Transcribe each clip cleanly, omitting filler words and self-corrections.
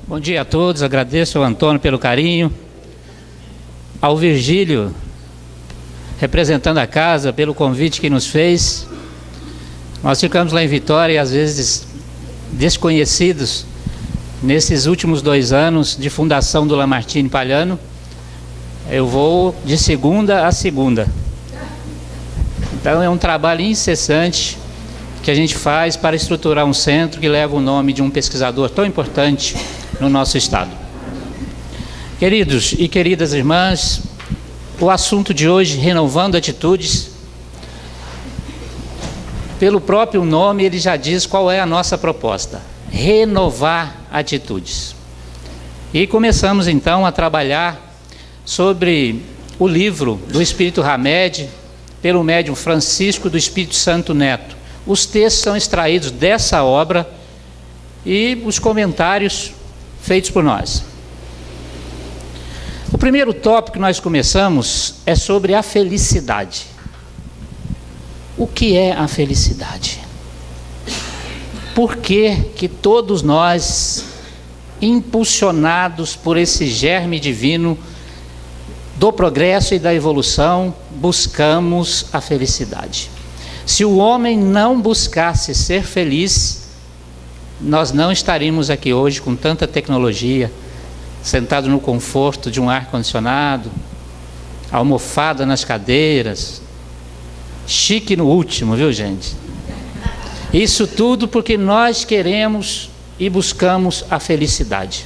Bom dia a todos, agradeço ao Antônio pelo carinho, ao Virgílio, representando a casa, pelo convite que nos fez. Nós ficamos lá em Vitória e às vezes desconhecidos nesses últimos 2 anos de fundação do Lamartine Palhano. Eu vou de segunda a segunda. Então é um trabalho incessante que a gente faz para estruturar um centro que leva o nome de um pesquisador tão importante no nosso estado. Queridos e queridas irmãs, o assunto de hoje, renovando atitudes, pelo próprio nome ele já diz qual é a nossa proposta: renovar atitudes. E começamos então a trabalhar sobre o livro do Espírito Hamed, pelo médium Francisco do Espírito Santo Neto. Os textos são extraídos dessa obra e os comentários feitos por nós. O primeiro tópico que nós começamos é sobre a felicidade. O que é a felicidade? Por que todos nós, impulsionados por esse germe divino do progresso e da evolução, buscamos a felicidade? Se o homem não buscasse ser feliz, nós não estaríamos aqui hoje com tanta tecnologia, sentado no conforto de um ar-condicionado, almofada nas cadeiras, chique no último, viu gente? Isso tudo porque nós queremos e buscamos a felicidade.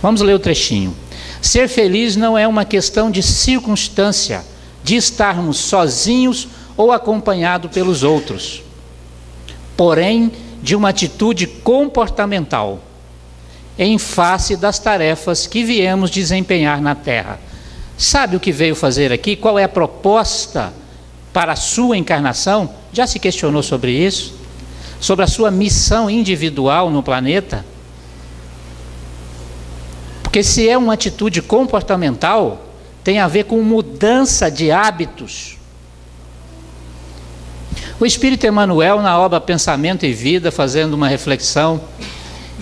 Vamos ler o trechinho. Ser feliz não é uma questão de circunstância, de estarmos sozinhos ou acompanhado pelos outros, porém de uma atitude comportamental em face das tarefas que viemos desempenhar na Terra. Sabe o que veio fazer aqui? Qual é a proposta para a sua encarnação? Já se questionou sobre isso? Sobre a sua missão individual no planeta? Porque se é uma atitude comportamental, tem a ver com mudança de hábitos. O Espírito Emmanuel, na obra Pensamento e Vida, fazendo uma reflexão,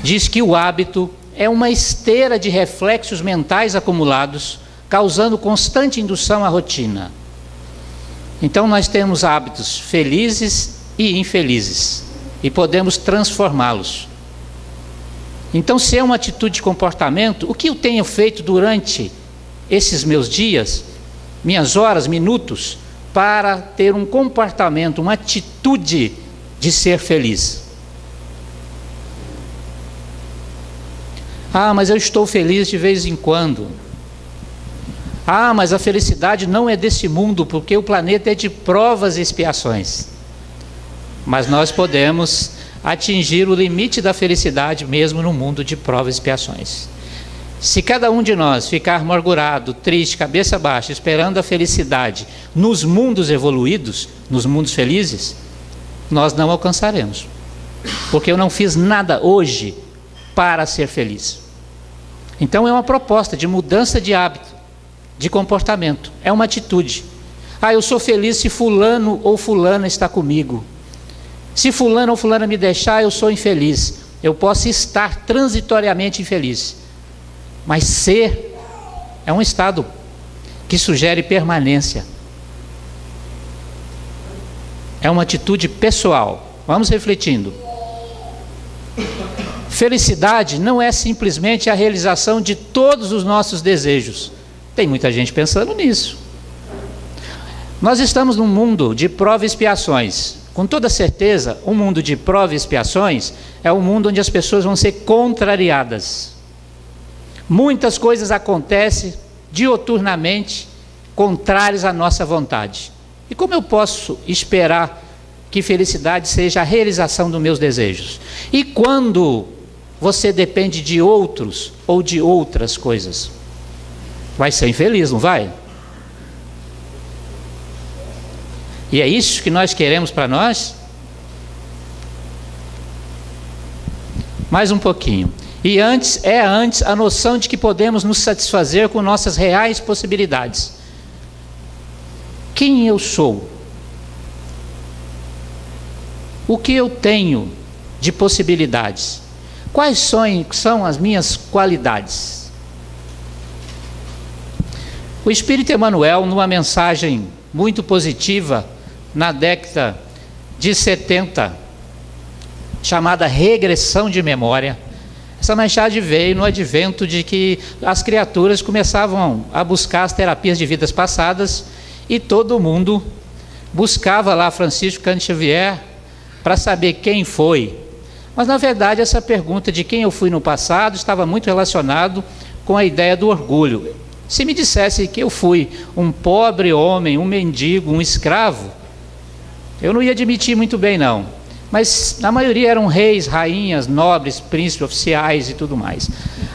diz que o hábito é uma esteira de reflexos mentais acumulados, causando constante indução à rotina. Então nós temos hábitos felizes e infelizes, e podemos transformá-los. Então, se é uma atitude de comportamento, o que eu tenho feito durante esses meus dias, minhas horas, minutos, para ter um comportamento, uma atitude de ser feliz? Ah, mas eu estou feliz de vez em quando. Ah, mas a felicidade não é desse mundo, porque o planeta é de provas e expiações. Mas nós podemos atingir o limite da felicidade mesmo no mundo de provas e expiações. Se cada um de nós ficar amargurado, triste, cabeça baixa, esperando a felicidade nos mundos evoluídos, nos mundos felizes, nós não alcançaremos. Porque eu não fiz nada hoje para ser feliz. Então é uma proposta de mudança de hábito, de comportamento. É uma atitude. Ah, eu sou feliz se fulano ou fulana está comigo. Se fulano ou fulana me deixar, eu sou infeliz. Eu posso estar transitoriamente infeliz. Mas ser é um estado que sugere permanência. É uma atitude pessoal. Vamos refletindo. Felicidade não é simplesmente a realização de todos os nossos desejos. Tem muita gente pensando nisso. Nós estamos num mundo de provas e expiações. Com toda certeza, um mundo de provas e expiações é um mundo onde as pessoas vão ser contrariadas. Muitas coisas acontecem dioturnamente, contrárias à nossa vontade. E como eu posso esperar que felicidade seja a realização dos meus desejos? E quando você depende de outros ou de outras coisas, vai ser infeliz, não vai? E é isso que nós queremos para nós? Mais um pouquinho. E antes a noção de que podemos nos satisfazer com nossas reais possibilidades. Quem eu sou? O que eu tenho de possibilidades? Quais são as minhas qualidades? O Espírito Emmanuel, numa mensagem muito positiva, na década de 70, chamada Regressão de Memória, essa mensagem veio no advento de que as criaturas começavam a buscar as terapias de vidas passadas e todo mundo buscava lá Francisco Cândido Xavier para saber quem foi. Mas na verdade essa pergunta de quem eu fui no passado estava muito relacionado com a ideia do orgulho. Se me dissesse que eu fui um pobre homem, um mendigo, um escravo, eu não ia admitir muito bem não. Mas na maioria eram reis, rainhas, nobres, príncipes, oficiais e tudo mais.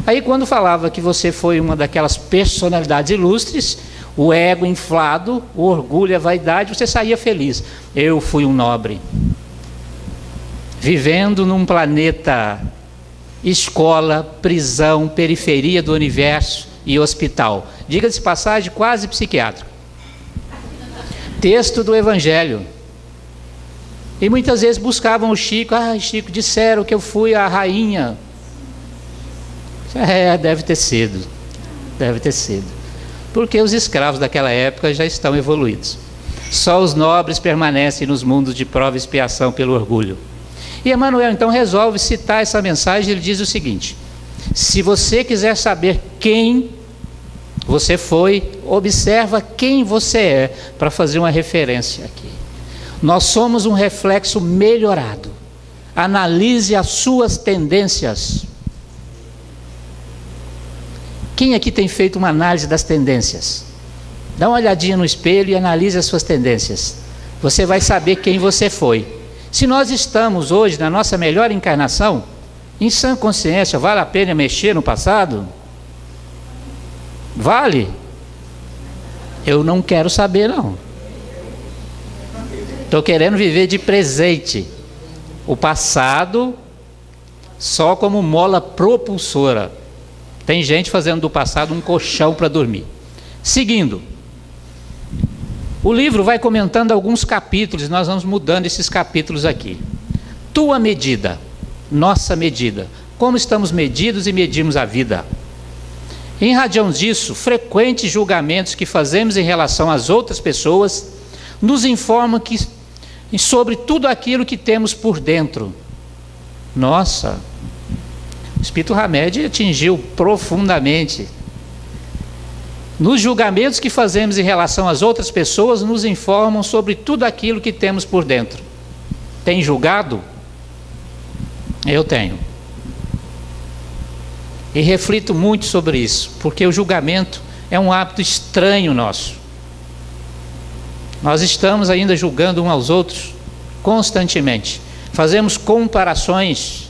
Aí quando falava que você foi uma daquelas personalidades ilustres, o ego inflado, o orgulho, a vaidade, você saía feliz. Eu fui um nobre, vivendo num planeta escola, prisão, periferia do universo e hospital. Diga-se de passagem, quase psiquiátrico. Texto do Evangelho. E muitas vezes buscavam o Chico. Chico, disseram que eu fui a rainha. Deve ter sido. Porque os escravos daquela época já estão evoluídos. Só os nobres permanecem nos mundos de prova e expiação pelo orgulho. E Emmanuel então resolve citar essa mensagem. Ele diz o seguinte: se você quiser saber quem você foi, observa quem você é, para fazer uma referência aqui. Nós somos um reflexo melhorado. Analise as suas tendências. Quem aqui tem feito uma análise das tendências? Dá uma olhadinha no espelho e analise as suas tendências. Você vai saber quem você foi. Se nós estamos hoje na nossa melhor encarnação, em sã consciência, vale a pena mexer no passado? Vale? Eu não quero saber não. Estou querendo viver de presente. O passado só como mola propulsora. Tem gente fazendo do passado um colchão para dormir. Seguindo. O livro vai comentando alguns capítulos, nós vamos mudando esses capítulos aqui. Tua medida, nossa medida. Como estamos medidos e medimos a vida? Em razão disso, frequentes julgamentos que fazemos em relação às outras pessoas nos informam sobre tudo aquilo que temos por dentro. Nossa, o Espírito Hamed atingiu profundamente. Nos julgamentos que fazemos em relação às outras pessoas nos informam sobre tudo aquilo que temos por dentro. Tem julgado? Eu tenho. E reflito muito sobre isso, porque o julgamento é um hábito estranho nosso. Nós estamos ainda julgando uns aos outros constantemente. Fazemos comparações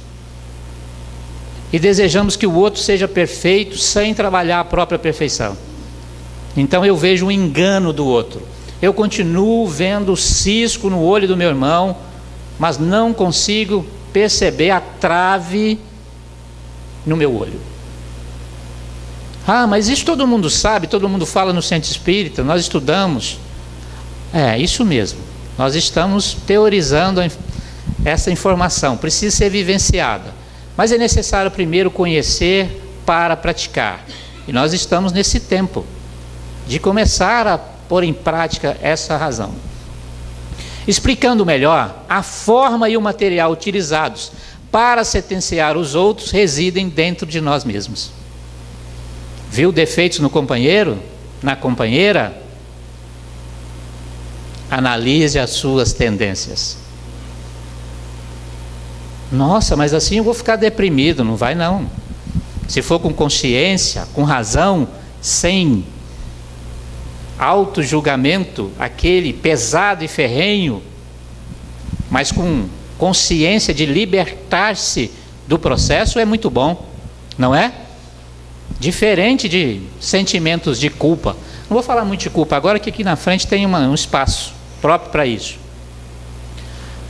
e desejamos que o outro seja perfeito sem trabalhar a própria perfeição. Então eu vejo um engano do outro. Eu continuo vendo o cisco no olho do meu irmão, mas não consigo perceber a trave no meu olho. Mas isso todo mundo sabe, todo mundo fala no centro espírita, nós estudamos. Isso mesmo. Nós estamos teorizando essa informação, precisa ser vivenciada. Mas é necessário primeiro conhecer para praticar. E nós estamos nesse tempo de começar a pôr em prática essa razão. Explicando melhor, a forma e o material utilizados para sentenciar os outros residem dentro de nós mesmos. Viu defeitos no companheiro, na companheira? Analise as suas tendências. Nossa, mas assim eu vou ficar deprimido. Não vai não. Se for com consciência, com razão, sem auto-julgamento, aquele pesado e ferrenho, mas com consciência de libertar-se do processo, é muito bom, não é? Diferente de sentimentos de culpa. Não vou falar muito de culpa agora, que aqui na frente tem um espaço próprio para isso.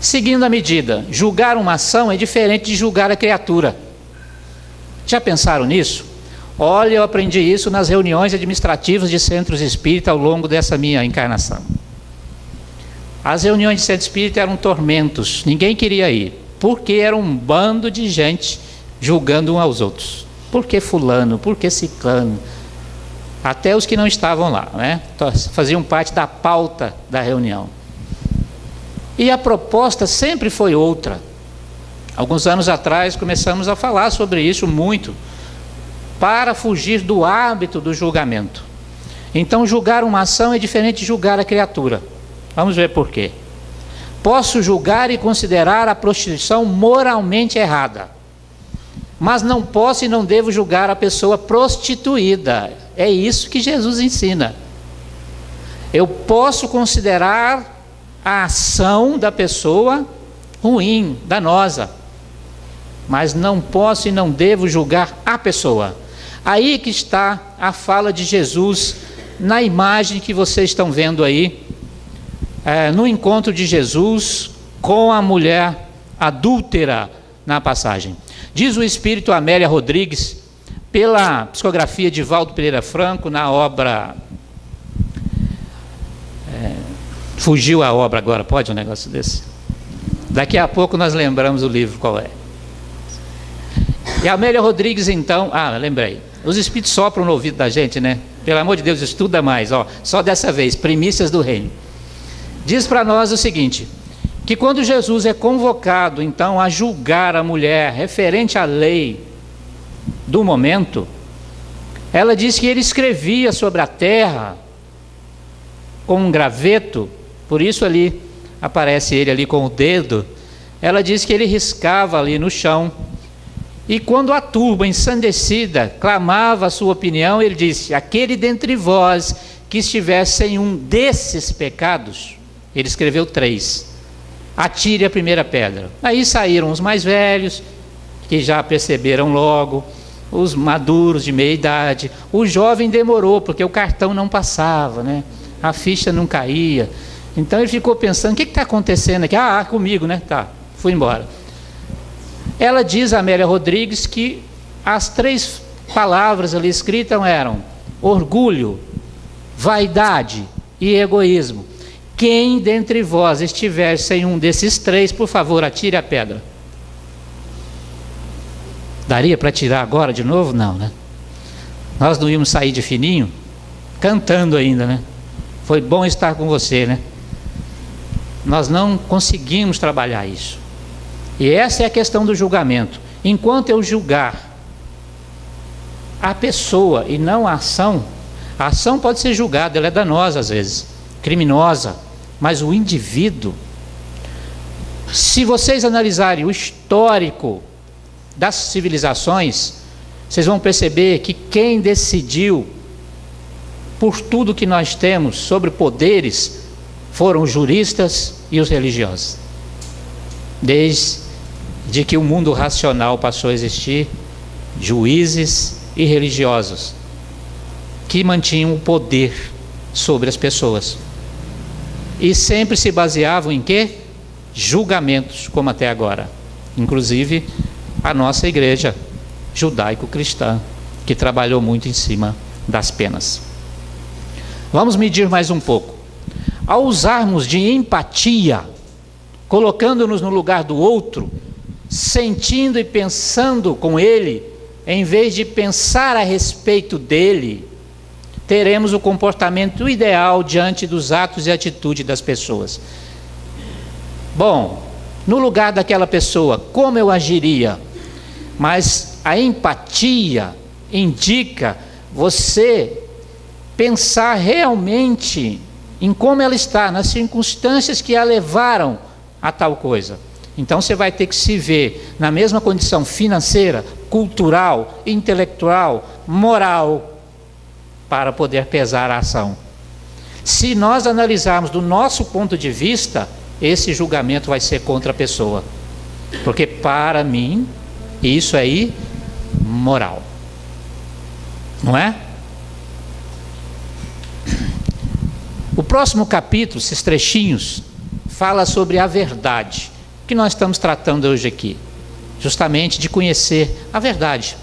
Seguindo a medida, julgar uma ação é diferente de julgar a criatura. Já pensaram nisso? Olha, eu aprendi isso nas reuniões administrativas de centros espíritas ao longo dessa minha encarnação. As reuniões de centro espírita eram tormentos, ninguém queria ir, porque era um bando de gente julgando uns aos outros. Por que fulano? Por que ciclano? Até os que não estavam lá, né? Faziam parte da pauta da reunião. E a proposta sempre foi outra. Alguns anos atrás começamos a falar sobre isso muito, para fugir do hábito do julgamento. Então, julgar uma ação é diferente de julgar a criatura. Vamos ver por quê. Posso julgar e considerar a prostituição moralmente errada, mas não posso e não devo julgar a pessoa prostituída. É isso que Jesus ensina. Eu posso considerar a ação da pessoa ruim, danosa, mas não posso e não devo julgar a pessoa. Aí que está a fala de Jesus na imagem que vocês estão vendo aí, no encontro de Jesus com a mulher adúltera na passagem. Diz o espírito Amélia Rodrigues, pela psicografia de Valdo Pereira Franco, na obra... fugiu a obra agora, pode um negócio desse? Daqui a pouco nós lembramos o livro qual é. E a Amélia Rodrigues então... lembrei. Os espíritos sopram no ouvido da gente, né? Pelo amor de Deus, estuda mais, só dessa vez, primícias do reino. Diz para nós o seguinte, que quando Jesus é convocado então a julgar a mulher referente à lei do momento, ela diz que ele escrevia sobre a terra com um graveto, por isso ali aparece ele ali com o dedo. Ela diz que ele riscava ali no chão, e quando a turba ensandecida clamava a sua opinião, ele disse: aquele dentre vós que estiver sem um desses pecados, ele escreveu 3, atire a primeira pedra. Aí saíram os mais velhos, que já perceberam logo, os maduros de meia idade. O jovem demorou, porque o cartão não passava, né? A ficha não caía. Então ele ficou pensando: o que está acontecendo aqui? Comigo, né? Tá, fui embora. Ela diz, a Amélia Rodrigues, que as 3 palavras ali escritas eram orgulho, vaidade e egoísmo. Quem dentre vós estiver sem um desses 3, por favor, atire a pedra. Daria para tirar agora de novo? Não, né? Nós não íamos sair de fininho? Cantando ainda, né? Foi bom estar com você, né? Nós não conseguimos trabalhar isso. E essa é a questão do julgamento. Enquanto eu julgar a pessoa e não a ação pode ser julgada, ela é danosa às vezes, criminosa, mas o indivíduo, se vocês analisarem o histórico das civilizações, vocês vão perceber que quem decidiu por tudo que nós temos sobre poderes foram os juristas e os religiosos. Desde que o mundo racional passou a existir, juízes e religiosos que mantinham o poder sobre as pessoas, e sempre se baseavam em quê? Julgamentos, como até agora, inclusive a nossa igreja judaico-cristã, que trabalhou muito em cima das penas. Vamos medir mais um pouco. Ao usarmos de empatia, colocando-nos no lugar do outro, sentindo e pensando com ele, em vez de pensar a respeito dele, teremos o comportamento ideal diante dos atos e atitudes das pessoas. Bom, no lugar daquela pessoa, como eu agiria? Mas a empatia indica você pensar realmente em como ela está, nas circunstâncias que a levaram a tal coisa. Então você vai ter que se ver na mesma condição financeira, cultural, intelectual, moral, para poder pesar a ação. Se nós analisarmos do nosso ponto de vista, esse julgamento vai ser contra a pessoa, porque para mim isso aí é moral, não é? O próximo capítulo, esses trechinhos, fala sobre a verdade, que nós estamos tratando hoje aqui, justamente de conhecer a verdade.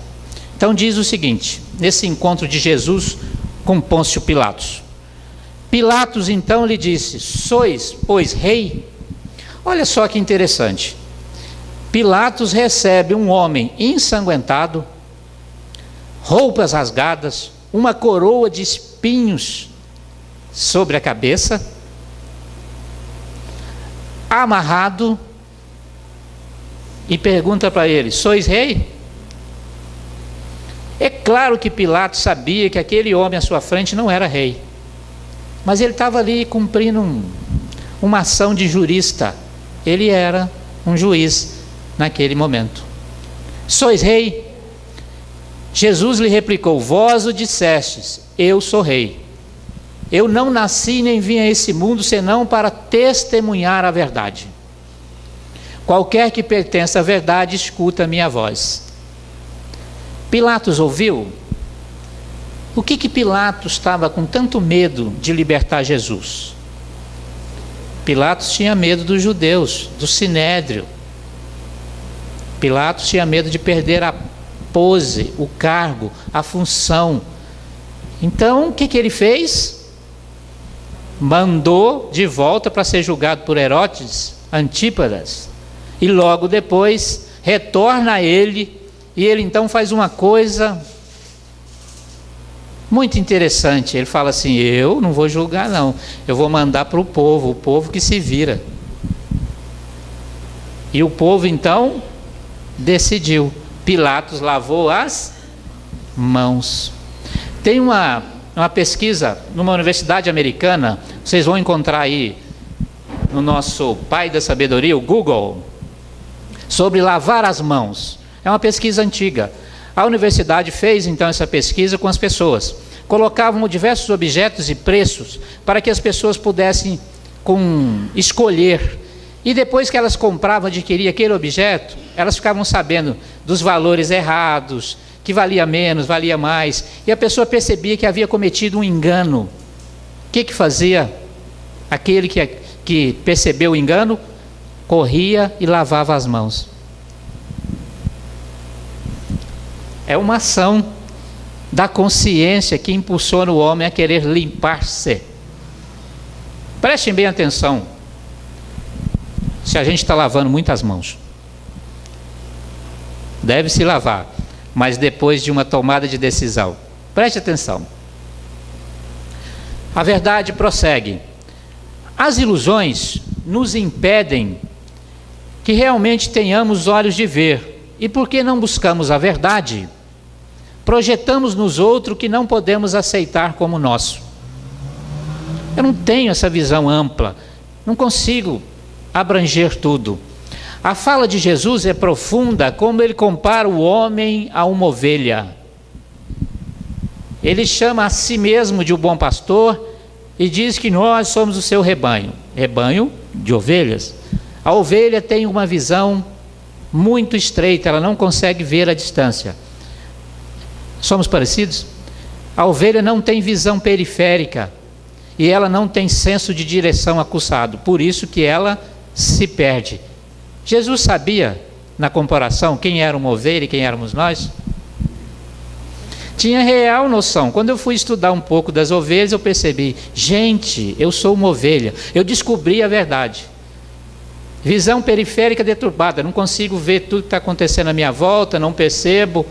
Então diz o seguinte, nesse encontro de Jesus com Pôncio Pilatos. Pilatos então lhe disse: sois, pois, rei? Olha só que interessante. Pilatos recebe um homem ensanguentado, roupas rasgadas, uma coroa de espinhos sobre a cabeça, amarrado, e pergunta para ele: sois rei? É claro que Pilatos sabia que aquele homem à sua frente não era rei, mas ele estava ali cumprindo uma ação de jurista. Ele era um juiz naquele momento. Sois rei? Jesus lhe replicou: vós o dissestes, eu sou rei. Eu não nasci nem vim a esse mundo senão para testemunhar a verdade. Qualquer que pertença à verdade, escuta a minha voz. Pilatos ouviu? O que Pilatos estava com tanto medo de libertar Jesus? Pilatos tinha medo dos judeus, do sinédrio. Pilatos tinha medo de perder a pose, o cargo, a função. Então, o que ele fez? Mandou de volta para ser julgado por Herodes Antípadas. E logo depois retorna a ele, e ele então faz uma coisa muito interessante. Ele fala assim: eu não vou julgar não, eu vou mandar para o povo que se vira. E o povo então decidiu. Pilatos lavou as mãos. Tem uma pesquisa numa universidade americana, vocês vão encontrar aí no nosso pai da sabedoria, o Google, sobre lavar as mãos. É uma pesquisa antiga. A universidade fez então essa pesquisa com as pessoas. Colocavam diversos objetos e preços para que as pessoas pudessem escolher. E depois que elas compravam, adquiriam aquele objeto, elas ficavam sabendo dos valores errados, que valia menos, valia mais. E a pessoa percebia que havia cometido um engano. O que fazia? Aquele que percebeu o engano, corria e lavava as mãos. É uma ação da consciência que impulsiona o homem a querer limpar-se. Prestem bem atenção. Se a gente está lavando muitas mãos, deve se lavar, mas depois de uma tomada de decisão. Preste atenção. A verdade prossegue. As ilusões nos impedem que realmente tenhamos olhos de ver. E porque não buscamos a verdade, projetamos nos outros que não podemos aceitar como nosso. Eu não tenho essa visão ampla, não consigo abranger tudo. A fala de Jesus é profunda, como ele compara o homem a uma ovelha. Ele chama a si mesmo de o bom pastor e diz que nós somos o seu rebanho, rebanho de ovelhas. A ovelha tem uma visão muito estreita, ela não consegue ver a distância. Somos parecidos? A ovelha não tem visão periférica e ela não tem senso de direção aguçado, por isso que ela se perde. Jesus sabia, na comparação, quem era uma ovelha e quem éramos nós? Tinha real noção. Quando eu fui estudar um pouco das ovelhas, eu percebi: gente, eu sou uma ovelha. Eu descobri a verdade. Visão periférica deturbada, não consigo ver tudo que está acontecendo à minha volta, não percebo.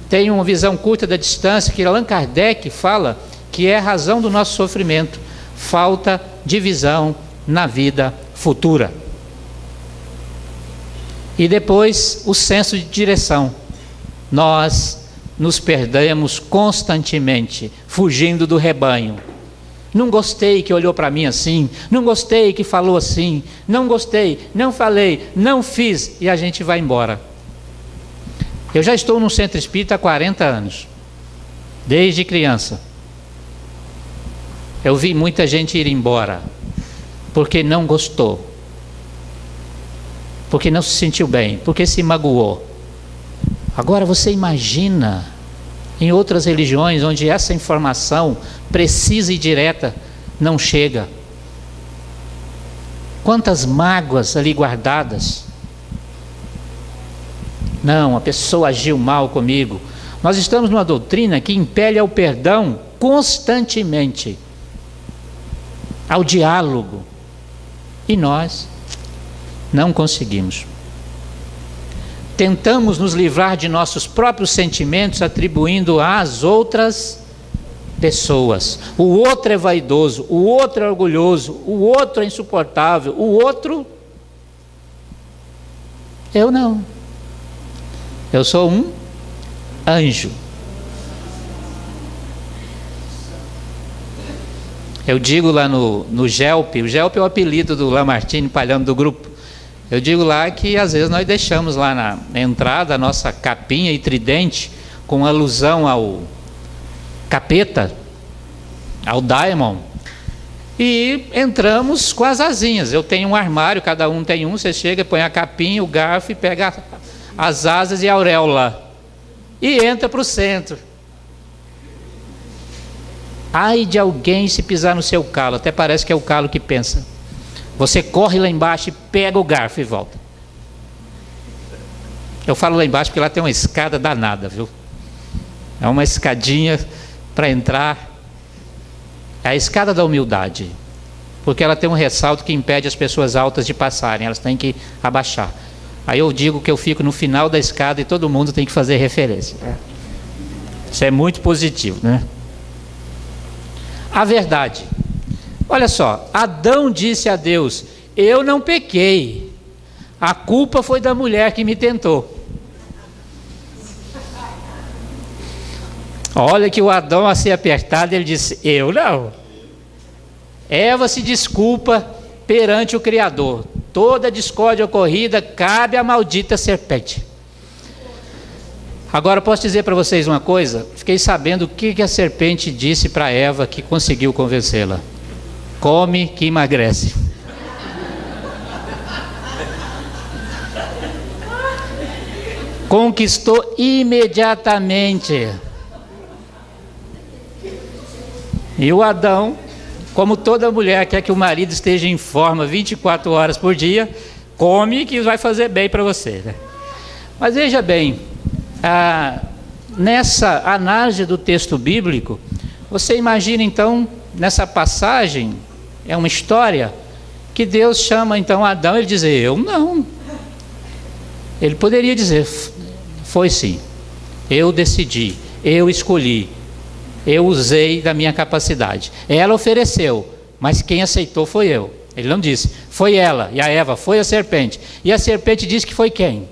Tenho uma visão curta da distância, que Allan Kardec fala que é a razão do nosso sofrimento. Falta de visão na vida futura. E depois, o senso de direção. Nós nos perdemos constantemente, fugindo do rebanho. Não gostei que olhou para mim assim, não gostei que falou assim, não gostei, não falei, não fiz, e a gente vai embora. Eu já estou num centro espírita há 40 anos, desde criança. Eu vi muita gente ir embora, porque não gostou, porque não se sentiu bem, porque se magoou. Agora você imagina em outras religiões onde essa informação precisa e direta não chega. Quantas mágoas ali guardadas. Não, a pessoa agiu mal comigo. Nós estamos numa doutrina que impele ao perdão constantemente, ao diálogo, e nós não conseguimos. tentamos nos livrar de nossos próprios sentimentos, atribuindo às outras pessoas. O outro é vaidoso, o outro é orgulhoso, o outro é insuportável, o outro... Eu não. Eu sou um anjo. Eu digo lá no GELP, o GELP é o apelido do Lamartine, palhano do grupo. Eu digo lá que às vezes nós deixamos lá na entrada a nossa capinha e tridente com alusão ao capeta, ao daimon, e entramos com as asinhas. Eu tenho um armário, cada um tem um, você chega, põe a capinha, o garfo e pega as asas e a auréola e entra para o centro. Ai de alguém se pisar no seu calo, até parece que é o calo que pensa. Você corre lá embaixo e pega o garfo e volta. Eu falo lá embaixo porque lá tem uma escada danada, viu? É uma escadinha para entrar. É a escada da humildade, porque ela tem um ressalto que impede as pessoas altas de passarem, elas têm que abaixar. Aí eu digo que eu fico no final da escada e todo mundo tem que fazer referência. Isso é muito positivo, né? A verdade. Olha só, Adão disse a Deus: eu não pequei, a culpa foi da mulher que me tentou. Olha que o Adão, a ser apertado, ele disse: eu não. Eva se desculpa perante o Criador. Toda discórdia ocorrida cabe à maldita serpente. Agora, posso dizer para vocês uma coisa? Fiquei sabendo o que a serpente disse para Eva que conseguiu convencê-la: come que emagrece. Conquistou imediatamente. E o Adão, como toda mulher quer que o marido esteja em forma 24 horas por dia, come que vai fazer bem para você, né? Mas veja bem, nessa análise do texto bíblico, você imagina então, nessa passagem, é uma história, que Deus chama então Adão, ele diz: eu não. Ele poderia dizer: foi sim, eu decidi, eu escolhi, eu usei da minha capacidade. Ela ofereceu, mas quem aceitou foi eu. Ele não disse, foi ela, e a Eva foi a serpente. E a serpente disse que foi quem?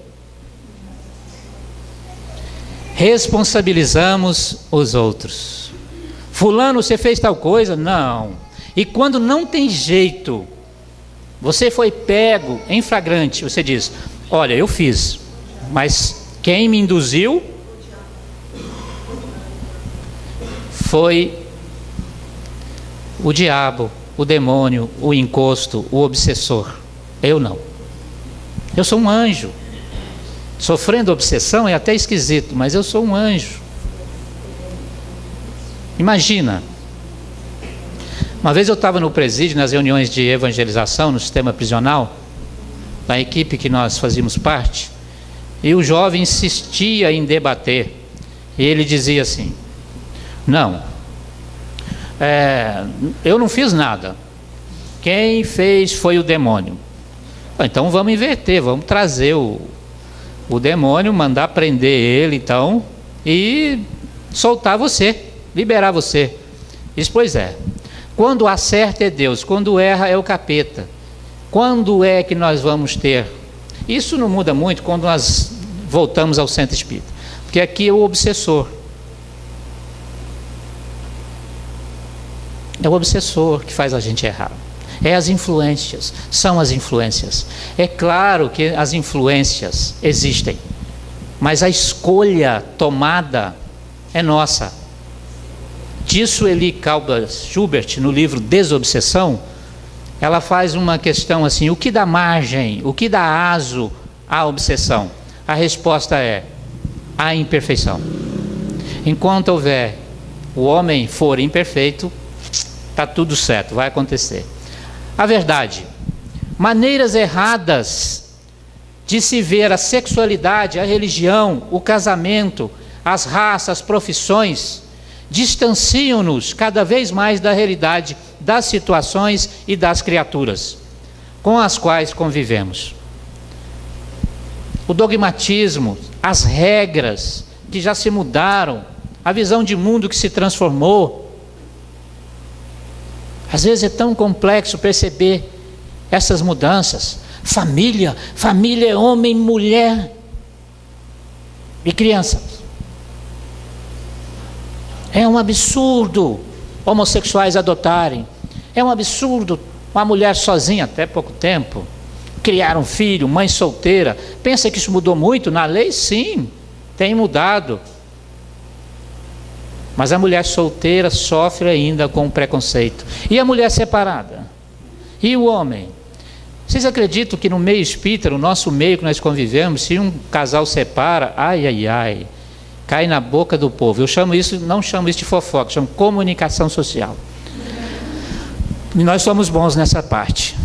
Responsabilizamos os outros. Fulano, você fez tal coisa? Não. E quando não tem jeito, você foi pego em flagrante, você diz: olha, eu fiz, mas quem me induziu foi o diabo, o demônio, o encosto, o obsessor. Eu não. Eu sou um anjo. Sofrendo obsessão é até esquisito, mas eu sou um anjo. Imagina, uma vez eu estava no presídio, nas reuniões de evangelização no sistema prisional, da equipe que nós fazíamos parte, e o jovem insistia em debater, e ele dizia assim: não, eu não fiz nada, quem fez foi o demônio. Então vamos inverter, vamos trazer o demônio, mandar prender ele então, e soltar você, liberar você. Isso, pois é, quando acerta é Deus, quando erra é o capeta. Quando é que nós vamos ter? Isso não muda muito quando nós voltamos ao centro espírita, porque aqui é o obsessor. É o obsessor que faz a gente errar. É as influências, são as influências. É claro que as influências existem, mas a escolha tomada é nossa. Disso Eli Schubert, no livro Desobsessão, ela faz uma questão assim: o que dá margem, o que dá aso à obsessão? A resposta é a imperfeição. Enquanto houver o homem for imperfeito, está tudo certo, vai acontecer. A verdade, maneiras erradas de se ver a sexualidade, a religião, o casamento, as raças, as profissões, distanciam-nos cada vez mais da realidade das situações e das criaturas com as quais convivemos. o dogmatismo, as regras que já se mudaram, a visão de mundo que se transformou. Às vezes é tão complexo perceber essas mudanças. Família é homem, mulher e crianças. É um absurdo homossexuais adotarem. É um absurdo uma mulher sozinha, até pouco tempo, criar um filho, mãe solteira. Pensa que isso mudou muito? Na lei, sim, tem mudado. Mas a mulher solteira sofre ainda com o preconceito. E a mulher separada? E o homem? Vocês acreditam que no meio espírita, no nosso meio que nós convivemos, se um casal separa, ai, cai na boca do povo. Eu chamo isso, não chamo isso de fofoca, chamo comunicação social. E nós somos bons nessa parte.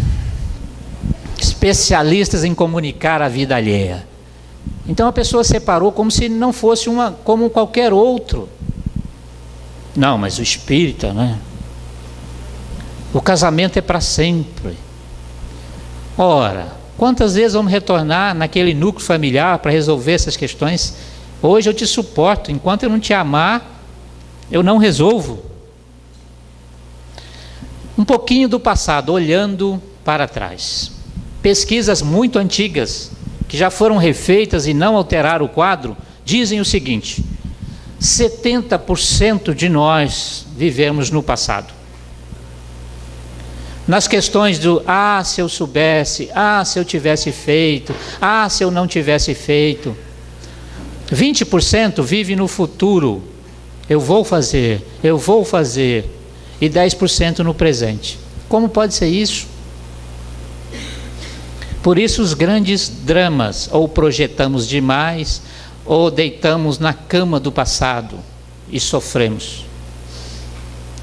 Especialistas em comunicar a vida alheia. Então a pessoa separou como se não fosse como qualquer outro. Não, mas o espírita, né? O casamento é para sempre. Ora, quantas vezes vamos retornar naquele núcleo familiar para resolver essas questões? Hoje eu te suporto, enquanto eu não te amar, eu não resolvo. Um pouquinho do passado, olhando para trás. Pesquisas muito antigas, que já foram refeitas e não alteraram o quadro, dizem o seguinte: 70% de nós vivemos no passado. Nas questões do, se eu soubesse, se eu tivesse feito, se eu não tivesse feito. 20% vive no futuro, eu vou fazer, e 10% no presente. Como pode ser isso? Por isso os grandes dramas, ou projetamos demais, ou deitamos na cama do passado e sofremos.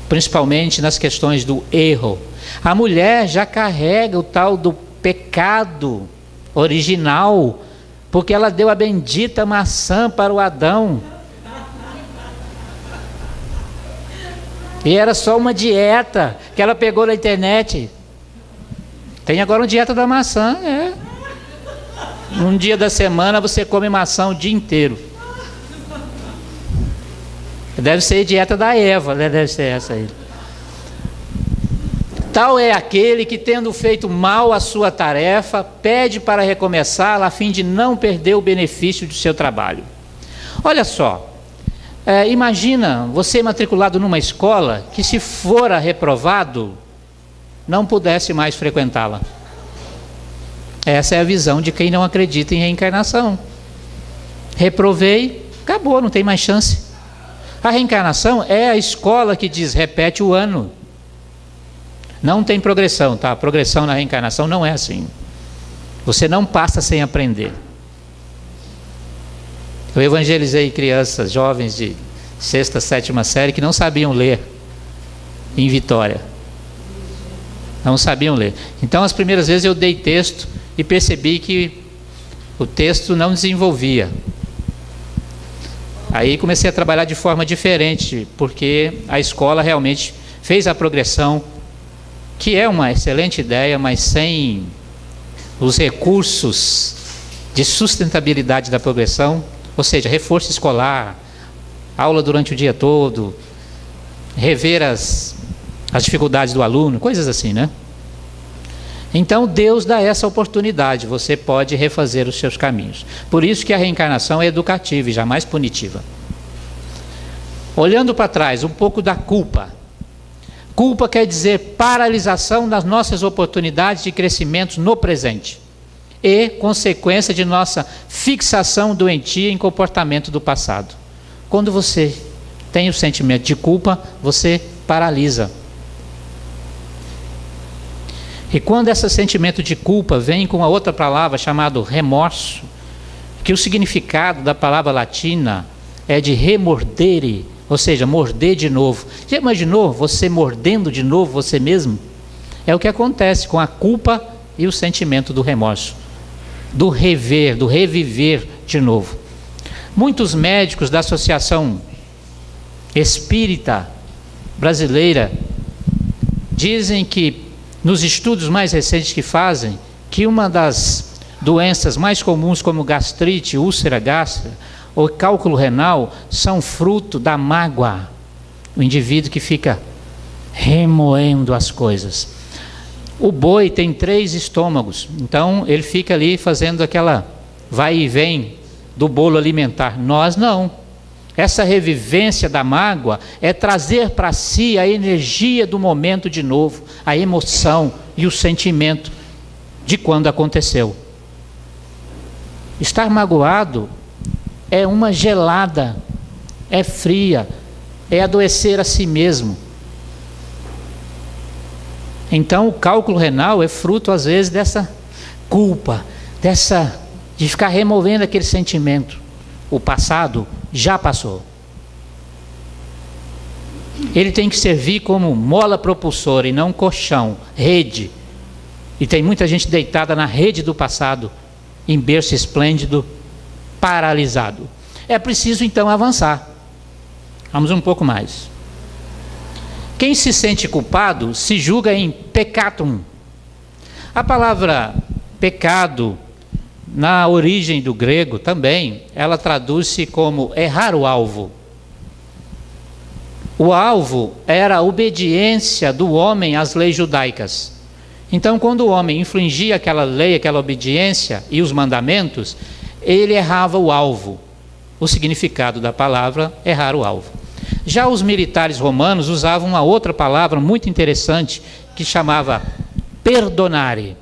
Principalmente nas questões do erro. A mulher já carrega o tal do pecado original, porque ela deu a bendita maçã para o Adão. E era só uma dieta que ela pegou na internet. Tem agora uma dieta da maçã, Um dia da semana você come maçã o dia inteiro. Deve ser dieta da Eva, né? Deve ser essa aí. Tal é aquele que, tendo feito mal a sua tarefa, pede para recomeçá-la a fim de não perder o benefício do seu trabalho. Olha só, imagina você matriculado numa escola que, se fora reprovado, não pudesse mais frequentá-la. Essa é a visão de quem não acredita em reencarnação. Reprovei, acabou, não tem mais chance. A reencarnação é a escola que diz, repete o ano. Não tem progressão, tá? A progressão na reencarnação não é assim. Você não passa sem aprender. Eu evangelizei crianças, jovens de 6ª, 7ª série que não sabiam ler em Vitória. Não sabiam ler. Então, as primeiras vezes eu dei texto e percebi que o texto não desenvolvia. Aí comecei a trabalhar de forma diferente, porque a escola realmente fez a progressão, que é uma excelente ideia, mas sem os recursos de sustentabilidade da progressão, ou seja, reforço escolar, aula durante o dia todo, rever as dificuldades do aluno, coisas assim, né? Então Deus dá essa oportunidade, você pode refazer os seus caminhos. Por isso que a reencarnação é educativa e jamais punitiva. Olhando para trás, um pouco da culpa. Culpa quer dizer paralisação das nossas oportunidades de crescimento no presente e consequência de nossa fixação doentia em comportamento do passado. Quando você tem o sentimento de culpa, você paralisa. E quando esse sentimento de culpa vem com a outra palavra chamada remorso, que o significado da palavra latina é de remordere, ou seja, morder de novo. Já imaginou você mordendo de novo você mesmo? É o que acontece com a culpa e o sentimento do remorso, do rever, do reviver de novo. Muitos médicos da Associação Espírita Brasileira dizem que, nos estudos mais recentes que fazem, que uma das doenças mais comuns como gastrite, úlcera gástrica ou cálculo renal são fruto da mágoa. O indivíduo que fica remoendo as coisas. O boi tem 3 estômagos, então ele fica ali fazendo aquela vai e vem do bolo alimentar. Nós não. Essa revivência da mágoa é trazer para si a energia do momento de novo, a emoção e o sentimento de quando aconteceu. Estar magoado é uma gelada, é fria, é adoecer a si mesmo. Então o cálculo renal é fruto às vezes dessa culpa, de ficar removendo aquele sentimento. O passado já passou. Ele tem que servir como mola propulsora e não colchão, rede. E tem muita gente deitada na rede do passado, em berço esplêndido, paralisado. É preciso então avançar. Vamos um pouco mais. Quem se sente culpado se julga em peccatum. A palavra pecado, na origem do grego também, ela traduz-se como errar o alvo. O alvo era a obediência do homem às leis judaicas. Então, quando o homem infringia aquela lei, aquela obediência e os mandamentos, ele errava o alvo. O significado da palavra, errar o alvo. Já os militares romanos usavam uma outra palavra muito interessante, que chamava perdonare.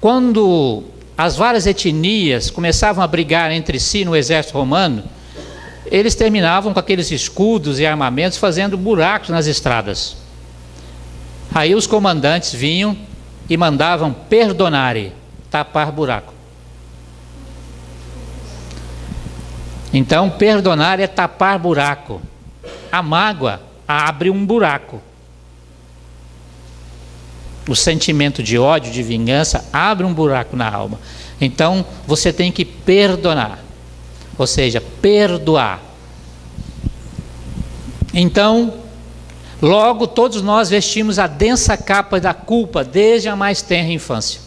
Quando as várias etnias começavam a brigar entre si no exército romano, eles terminavam com aqueles escudos e armamentos fazendo buracos nas estradas. Aí os comandantes vinham e mandavam perdonare, tapar buraco. Então, perdonar é tapar buraco. A mágoa abre um buraco. O sentimento de ódio, de vingança, abre um buraco na alma. Então, você tem que perdonar. Ou seja, perdoar. Então, logo todos nós vestimos a densa capa da culpa desde a mais tenra infância.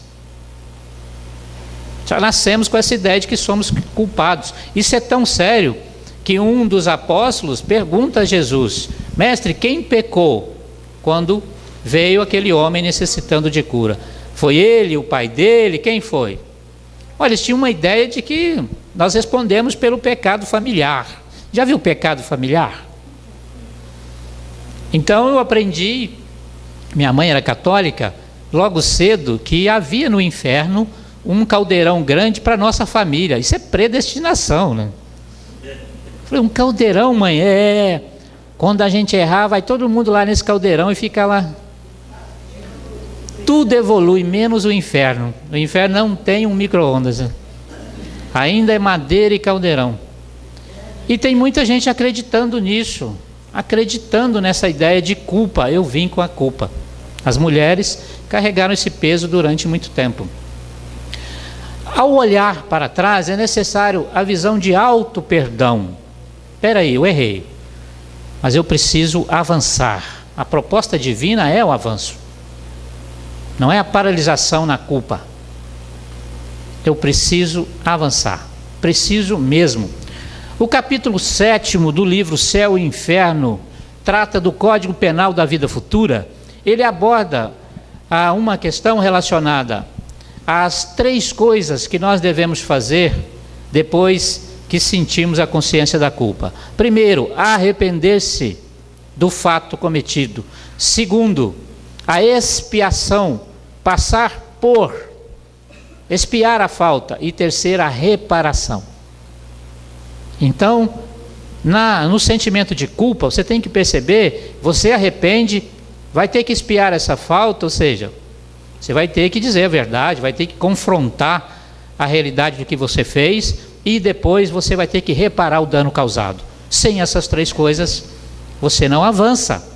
Já nascemos com essa ideia de que somos culpados. Isso é tão sério que um dos apóstolos pergunta a Jesus: mestre, quem pecou quando veio aquele homem necessitando de cura? Foi ele, o pai dele? Quem foi? Olha, eles tinham uma ideia de que nós respondemos pelo pecado familiar. Já viu o pecado familiar? Então eu aprendi, minha mãe era católica, logo cedo, que havia no inferno um caldeirão grande para nossa família. Isso é predestinação, né? Falei, um caldeirão, mãe? Quando a gente errar, vai todo mundo lá nesse caldeirão e fica lá. Tudo evolui, menos o inferno. O inferno não tem um micro-ondas, né? Ainda é madeira e caldeirão. E tem muita gente acreditando nisso, acreditando nessa ideia de culpa. Eu vim com a culpa. As mulheres carregaram esse peso durante muito tempo. Ao olhar para trás, é necessário a visão de auto-perdão. Espera aí, eu errei, mas eu preciso avançar. A proposta divina é o avanço, não é a paralisação na culpa. Eu preciso avançar, preciso mesmo. O capítulo 7º do livro Céu e Inferno trata do Código Penal da Vida Futura. Ele aborda uma questão relacionada às 3 coisas que nós devemos fazer depois que sentimos a consciência da culpa. Primeiro, arrepender-se do fato cometido. Segundo, a expiação, passar por, expiar a falta. E terceiro, a reparação. Então, no sentimento de culpa, você tem que perceber, você arrepende, vai ter que expiar essa falta, ou seja, você vai ter que dizer a verdade, vai ter que confrontar a realidade do que você fez e depois você vai ter que reparar o dano causado. Sem essas 3 coisas, você não avança.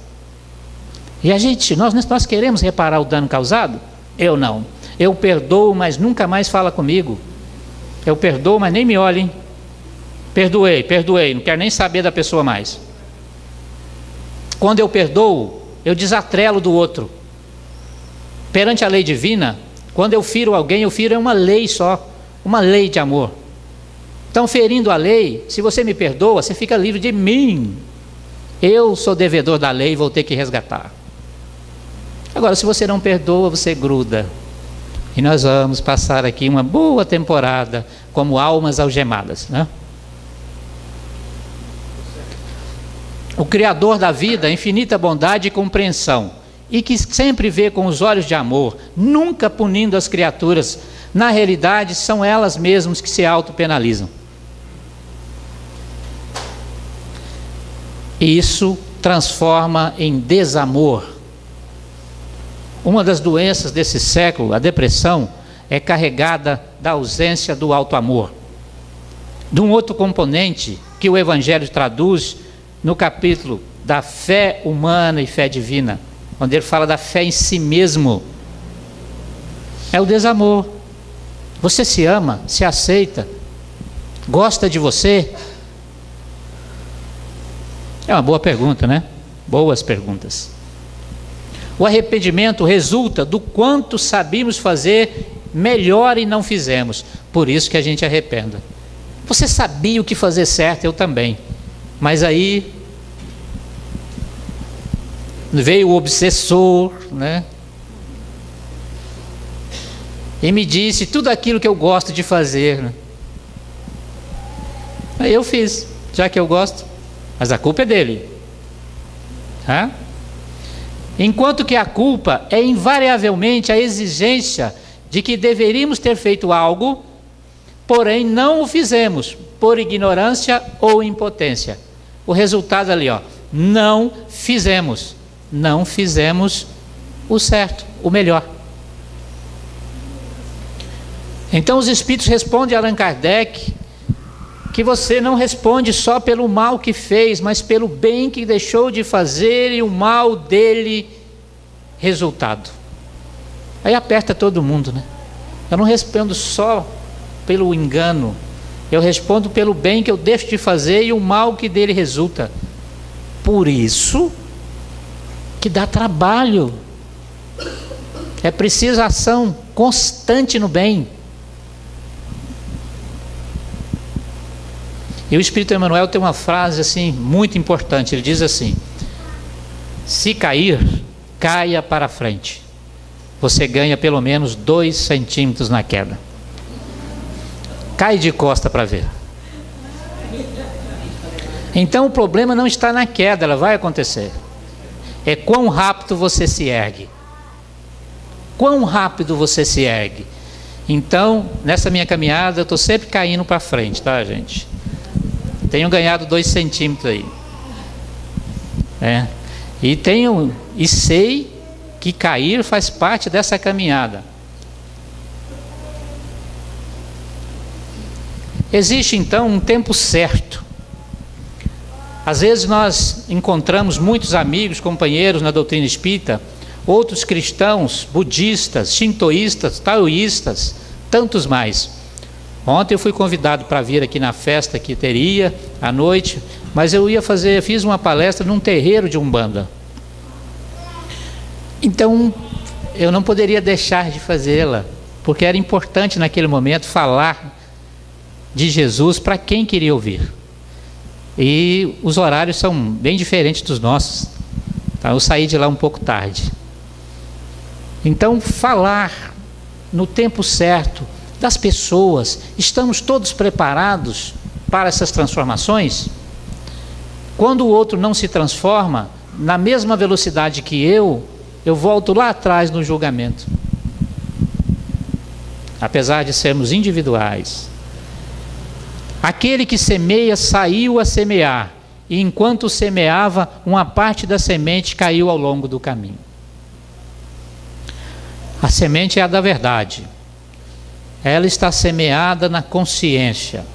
E nós queremos reparar o dano causado? Eu não. Eu perdoo, mas nunca mais fala comigo. Eu perdoo, mas nem me olha, hein? Perdoei, não quero nem saber da pessoa mais. Quando eu perdoo, eu desatrelo do outro. Perante a lei divina, Quando eu firo alguém, eu firo uma lei só, uma lei de amor. Então, ferindo a lei, se você me perdoa, você fica livre de mim. Eu sou devedor da lei e vou ter que resgatar. Agora, se você não perdoa, você gruda. E nós vamos passar aqui uma boa temporada como almas algemadas, né? O Criador da vida, infinita bondade e compreensão, e que sempre vê com os olhos de amor, nunca punindo as criaturas, na realidade são elas mesmas que se autopenalizam. E isso transforma em desamor. Uma das doenças desse século, a depressão, é carregada da ausência do auto-amor. De um outro componente que o Evangelho traduz no capítulo da fé humana e fé divina, onde ele fala da fé em si mesmo, é o desamor. Você se ama, se aceita, gosta de você? É uma boa pergunta, né? Boas perguntas. O arrependimento resulta do quanto sabíamos fazer melhor e não fizemos. Por isso que a gente arrependa. Você sabia o que fazer certo, eu também. Mas aí veio o obsessor, né? E me disse tudo aquilo que eu gosto de fazer, né? Aí eu fiz, já que eu gosto. Mas a culpa é dele. Tá? Enquanto que a culpa é invariavelmente a exigência de que deveríamos ter feito algo, porém não o fizemos, por ignorância ou impotência. O resultado ali, ó, não fizemos o certo, o melhor. Então os Espíritos respondem a Allan Kardec que você não responde só pelo mal que fez, mas pelo bem que deixou de fazer e o mal dele resultado. Aí aperta todo mundo, né? Eu não respondo só pelo engano, eu respondo pelo bem que eu deixo de fazer e o mal que dele resulta. Por isso que dá trabalho. É preciso ação constante no bem. E o Espírito Emmanuel tem uma frase assim muito importante. Ele diz assim: se cair, caia para frente. Você ganha pelo menos 2 centímetros na queda. Cai de costa para ver. Então o problema não está na queda, ela vai acontecer. É quão rápido você se ergue. Quão rápido você se ergue. Então, nessa minha caminhada, eu estou sempre caindo para frente, tá, gente? Tenho ganhado 2 centímetros aí. E sei que cair faz parte dessa caminhada. Existe então um tempo certo. Às vezes nós encontramos muitos amigos, companheiros na doutrina espírita, outros cristãos, budistas, shintoístas, taoístas, tantos mais. Ontem eu fui convidado para vir aqui na festa que teria à noite, mas fiz uma palestra num terreiro de Umbanda. Então eu não poderia deixar de fazê-la, porque era importante naquele momento falar de Jesus para quem queria ouvir. E os horários são bem diferentes dos nossos. Então eu saí de lá um pouco tarde. Então falar no tempo certo das pessoas, estamos todos preparados para essas transformações? Quando o outro não se transforma na mesma velocidade que eu volto lá atrás no julgamento. Apesar de sermos individuais. Aquele que semeia saiu a semear, e enquanto semeava, uma parte da semente caiu ao longo do caminho. A semente é a da verdade. Ela está semeada na consciência.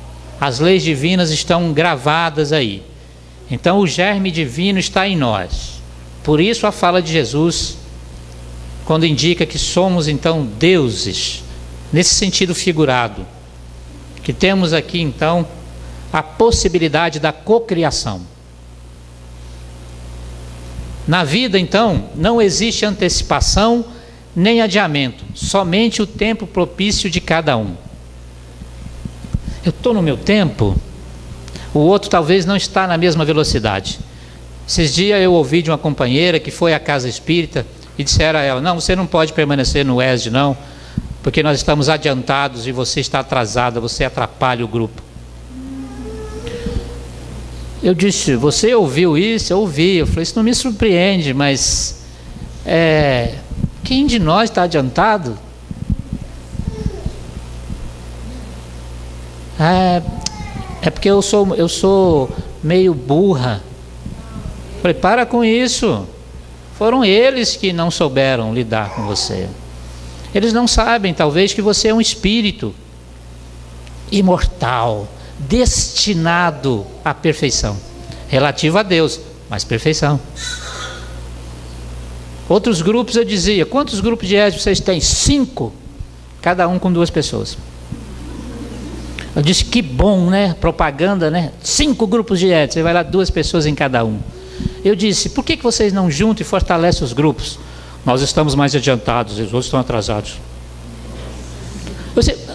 As leis divinas estão gravadas aí. Então o germe divino está em nós. Por isso a fala de Jesus, quando indica que somos então deuses, nesse sentido figurado, que temos aqui então a possibilidade da cocriação. Na vida então não existe antecipação nem adiamento, somente o tempo propício de cada um. Eu estou no meu tempo, o outro talvez não está na mesma velocidade. Esses dias eu ouvi de uma companheira que foi à casa espírita e disseram a ela: não, você não pode permanecer no ESD não, porque nós estamos adiantados e você está atrasada, você atrapalha o grupo. Eu disse: você ouviu isso? Eu ouvi. Eu falei: isso não me surpreende, mas quem de nós está adiantado? É porque eu sou meio burra. Eu falei: para com isso. Foram eles que não souberam lidar com você. Eles não sabem, talvez, que você é um espírito imortal, destinado à perfeição, relativo a Deus, mas perfeição. Outros grupos eu dizia: quantos grupos de ESD vocês têm? 5, cada um com 2 pessoas. Eu disse: que bom, né? Propaganda, né? 5 grupos de ESD, você vai lá, 2 pessoas em cada um. Eu disse: por que vocês não juntam e fortalecem os grupos? Nós estamos mais adiantados, os outros estão atrasados.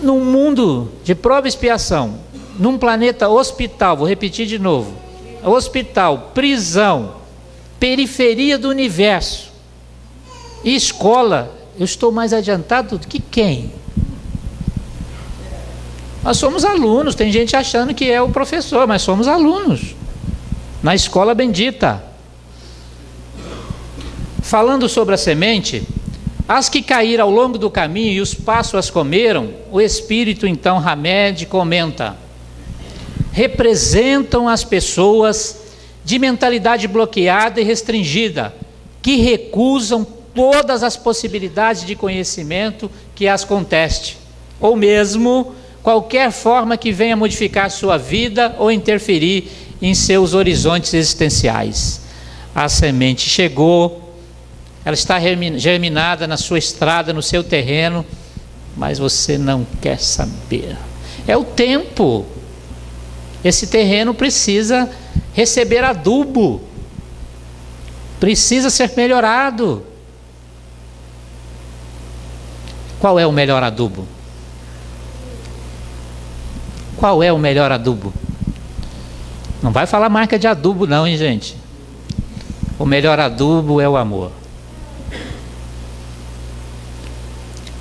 Num mundo de prova e expiação, num planeta hospital, vou repetir de novo: hospital, prisão, periferia do universo e escola, eu estou mais adiantado do que quem? Nós somos alunos. Tem gente achando que é o professor, mas somos alunos na escola bendita. Falando sobre a semente, as que caíram ao longo do caminho e os pássaros as comeram, o Espírito então Hamed comenta: representam as pessoas de mentalidade bloqueada e restringida, que recusam todas as possibilidades de conhecimento que as conteste, ou mesmo qualquer forma que venha modificar sua vida ou interferir em seus horizontes existenciais. A semente chegou, ela está germinada na sua estrada, no seu terreno, mas você não quer saber. É o tempo. Esse terreno precisa receber adubo, precisa ser melhorado. Qual é o melhor adubo? Qual é o melhor adubo? Não vai falar marca de adubo não, hein, gente? O melhor adubo é o amor.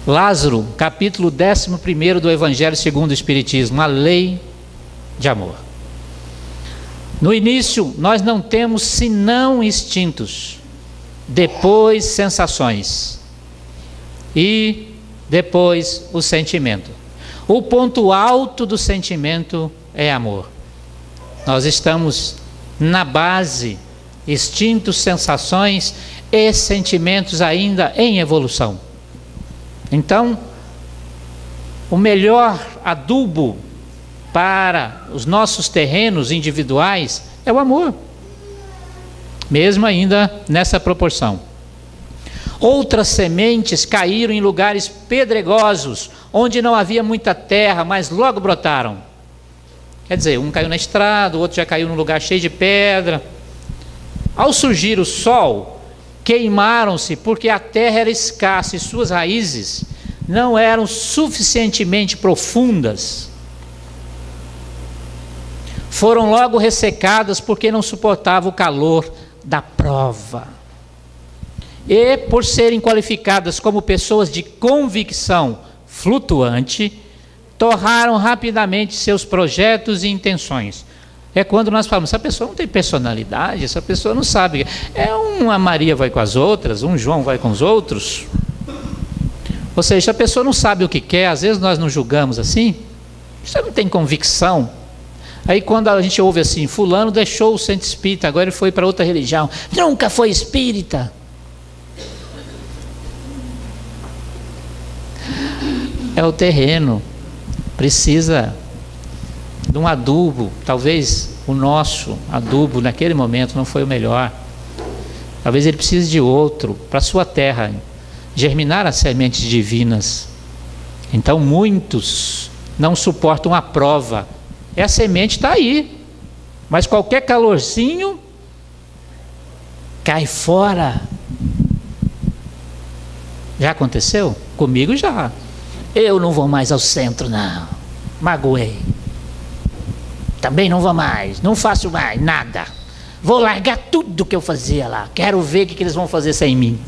Lázaro, capítulo 11 do Evangelho segundo o Espiritismo, a lei de amor. No início, nós não temos senão instintos, depois sensações e depois o sentimento. O ponto alto do sentimento é amor. Nós estamos na base, instintos, sensações e sentimentos ainda em evolução. Então, o melhor adubo para os nossos terrenos individuais é o amor, mesmo ainda nessa proporção. Outras sementes caíram em lugares pedregosos, onde não havia muita terra, mas logo brotaram. Quer dizer, um caiu na estrada, o outro já caiu num lugar cheio de pedra. Ao surgir o sol, queimaram-se porque a terra era escassa e suas raízes não eram suficientemente profundas. Foram logo ressecadas porque não suportavam o calor da prova. E por serem qualificadas como pessoas de convicção flutuante, torraram rapidamente seus projetos e intenções. É quando nós falamos: essa pessoa não tem personalidade, essa pessoa não sabe. Uma Maria vai com as outras, um João vai com os outros. Ou seja, a pessoa não sabe o que quer. Às vezes nós não julgamos assim. Você não tem convicção. Aí quando a gente ouve assim: fulano deixou o centro espírita, agora ele foi para outra religião, nunca foi espírita. É o terreno, precisa de um adubo. Talvez o nosso adubo naquele momento não foi o melhor. Talvez ele precise de outro para a sua terra germinar as sementes divinas. Então muitos não suportam a prova. A semente está aí, mas qualquer calorzinho cai fora. Já aconteceu? Comigo já. Eu não vou mais ao centro, não. Magoei. Também não vou mais, não faço mais nada. Vou largar tudo que eu fazia lá. Quero ver o que eles vão fazer sem mim.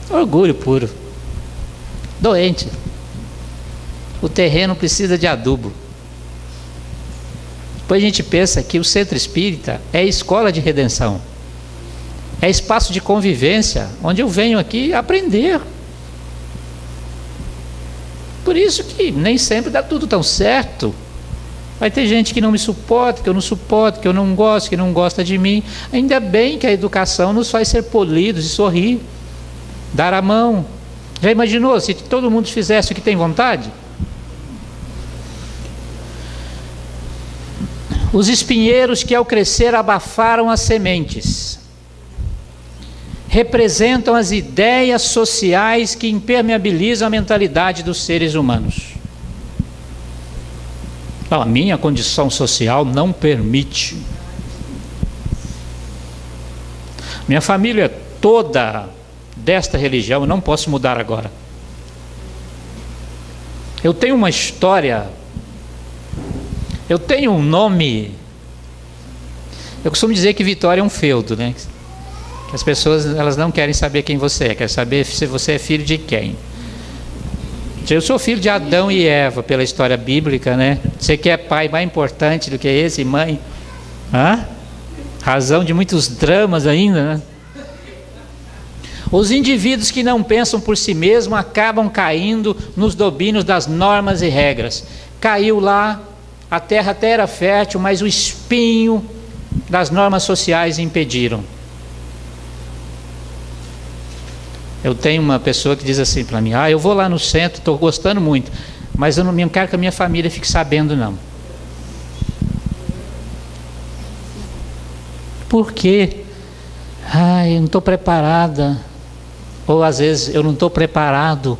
Orgulho puro. Doente. O terreno precisa de adubo. Depois a gente pensa que o centro espírita é escola de redenção. É espaço de convivência, onde eu venho aqui aprender. Por isso que nem sempre dá tudo tão certo. Vai ter gente que não me suporta, que eu não suporto, que eu não gosto, que não gosta de mim. Ainda bem que a educação nos faz ser polidos e sorrir, dar a mão. Já imaginou se todo mundo fizesse o que tem vontade? Os espinheiros que ao crescer abafaram as sementes representam as ideias sociais que impermeabilizam a mentalidade dos seres humanos. A minha condição social não permite. Minha família toda desta religião, eu não posso mudar agora. Eu tenho uma história, eu tenho um nome. Eu costumo dizer que Vitória é um feudo, né? Que as pessoas, elas não querem saber quem você é, querem saber se você é filho de quem. Eu sou filho de Adão e Eva, pela história bíblica, né? Você quer pai mais importante do que esse, mãe? Hã? Razão de muitos dramas ainda, né? Os indivíduos que não pensam por si mesmos acabam caindo nos domínios das normas e regras. Caiu lá, a terra até era fértil, mas o espinho das normas sociais impediram. Eu tenho uma pessoa que diz assim para mim: eu vou lá no centro, estou gostando muito, mas eu não quero que a minha família fique sabendo, não. Por quê? Eu não estou preparada. Ou às vezes eu não estou preparado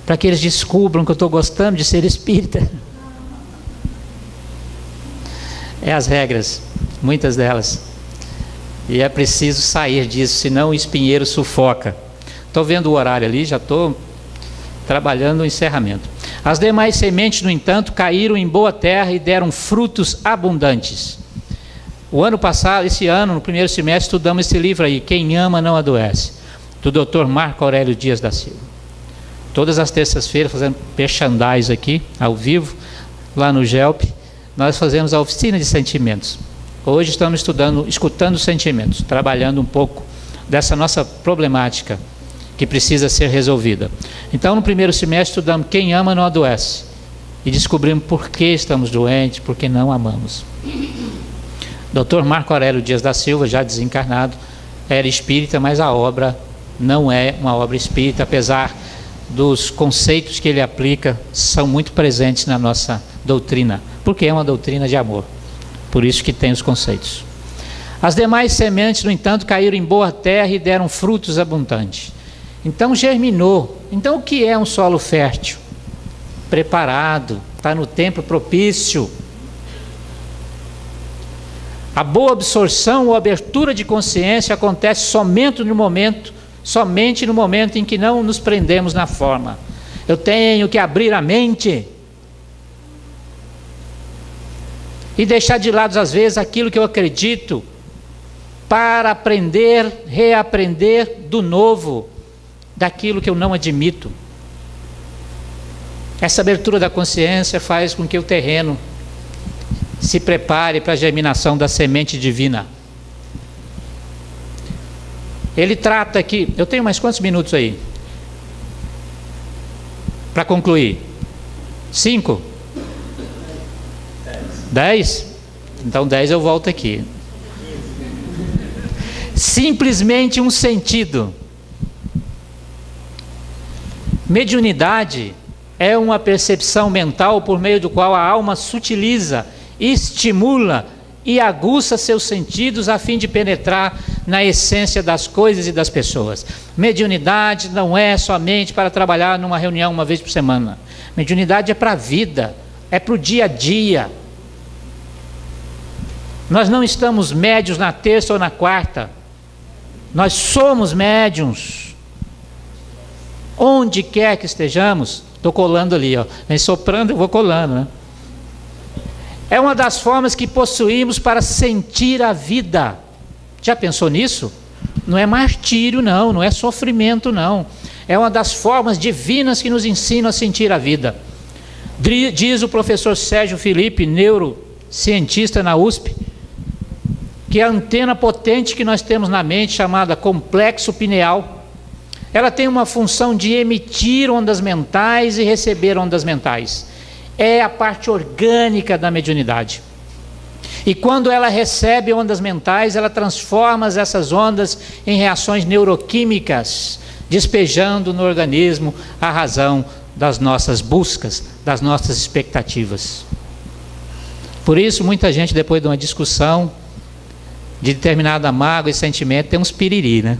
para que eles descubram que eu estou gostando de ser espírita. É as regras, muitas delas. E é preciso sair disso, senão o espinheiro sufoca. Estou vendo o horário ali, já estou trabalhando o encerramento. As demais sementes, no entanto, caíram em boa terra e deram frutos abundantes. O ano passado, esse ano, no primeiro semestre, estudamos esse livro aí, Quem Ama Não Adoece, do Dr. Marco Aurélio Dias da Silva. Todas as terças-feiras, fazendo merchandise aqui, ao vivo, lá no GELP, nós fazemos a oficina de sentimentos. Hoje estamos escutando os sentimentos, trabalhando um pouco dessa nossa problemática que precisa ser resolvida. Então, no primeiro semestre, estudamos Quem Ama Não Adoece e descobrimos por que estamos doentes, por que não amamos. Dr. Marco Aurélio Dias da Silva, já desencarnado, era espírita, mas a obra não é uma obra espírita, apesar dos conceitos que ele aplica, são muito presentes na nossa doutrina, porque é uma doutrina de amor, por isso que tem os conceitos. As demais sementes, no entanto, caíram em boa terra e deram frutos abundantes. Então germinou. Então o que é um solo fértil? Preparado, está no tempo propício. A boa absorção ou abertura de consciência acontece somente no momento em que não nos prendemos na forma. Eu tenho que abrir a mente e deixar de lado às vezes aquilo que eu acredito, para aprender, reaprender do novo, daquilo que eu não admito. Essa abertura da consciência faz com que o terreno se prepare para a germinação da semente divina. Ele trata aqui, eu tenho mais quantos minutos aí? Para concluir? 5? 10? Então 10 eu volto aqui. Simplesmente um sentido. Mediunidade é uma percepção mental por meio do qual a alma sutiliza, estimula e aguça seus sentidos a fim de penetrar na essência das coisas e das pessoas. Mediunidade não é somente para trabalhar numa reunião uma vez por semana. Mediunidade é para a vida, é para o dia a dia. Nós não estamos médiuns na terça ou na quarta. Nós somos médiuns. Onde quer que estejamos, estou colando ali, ó, vem soprando, eu vou colando, né? É uma das formas que possuímos para sentir a vida. Já pensou nisso? Não é martírio, não, não é sofrimento, não. É uma das formas divinas que nos ensinam a sentir a vida. Diz o professor Sérgio Felipe, neurocientista na USP, que a antena potente que nós temos na mente, chamada complexo pineal, ela tem uma função de emitir ondas mentais e receber ondas mentais. É a parte orgânica da mediunidade. E quando ela recebe ondas mentais, ela transforma essas ondas em reações neuroquímicas, despejando no organismo a razão das nossas buscas, das nossas expectativas. Por isso, muita gente, depois de uma discussão de determinada mágoa e sentimento, tem uns piriri, né?